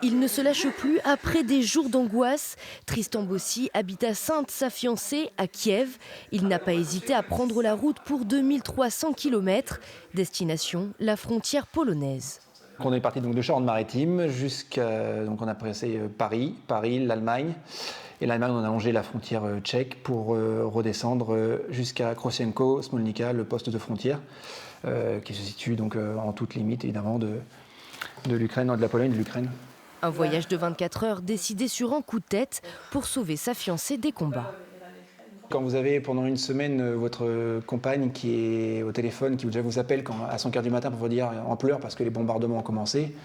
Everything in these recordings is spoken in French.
Il ne se lâche plus après des jours d'angoisse. Tristan Bossy habite à Sainte, sa fiancée, à Kiev. Il n'a pas hésité à prendre la route pour 2300 km. Destination, la frontière polonaise. On est parti donc de Charente-Maritime jusqu'à, donc on a passé Paris, l'Allemagne. Et l'Allemagne, on a longé la frontière tchèque pour redescendre jusqu'à Krosienko, Smolnica, le poste de frontière, qui se situe donc en toute limite évidemment de l'Ukraine, de la Pologne, de l'Ukraine. Un voyage de 24 heures décidé sur un coup de tête pour sauver sa fiancée des combats. Quand vous avez pendant une semaine votre compagne qui est au téléphone, qui déjà vous appelle à 5 h du matin pour vous dire en pleurs parce que les bombardements ont commencé,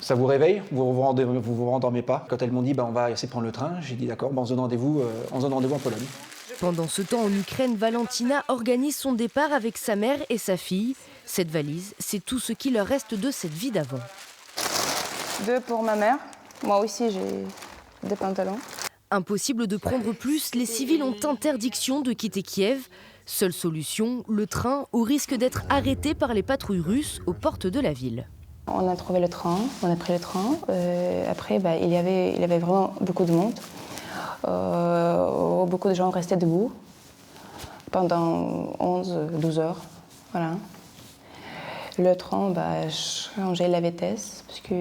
ça vous réveille, vous vous rendormez pas. Quand elles m'ont dit on va essayer de prendre le train, j'ai dit d'accord, on se donne rendez-vous en Pologne. Pendant ce temps en Ukraine, Valentina organise son départ avec sa mère et sa fille. Cette valise, c'est tout ce qui leur reste de cette vie d'avant. 2 pour ma mère. Moi aussi, j'ai des pantalons. Impossible de prendre plus, les civils ont interdiction de quitter Kiev. Seule solution, le train, au risque d'être arrêté par les patrouilles russes aux portes de la ville. On a trouvé le train, on a pris le train. Après, il y avait vraiment beaucoup de monde. Beaucoup de gens restaient debout pendant 11-12 heures. Voilà. Le train changeait la vitesse parce que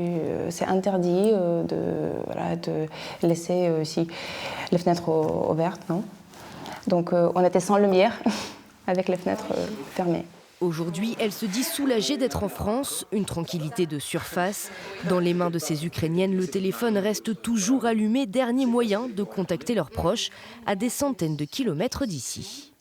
c'est interdit de laisser aussi les fenêtres ouvertes, non ? Donc on était sans lumière avec les fenêtres fermées. Aujourd'hui, elle se dit soulagée d'être en France, une tranquillité de surface. Dans les mains de ces Ukrainiennes, le téléphone reste toujours allumé, dernier moyen de contacter leurs proches à des centaines de kilomètres d'ici.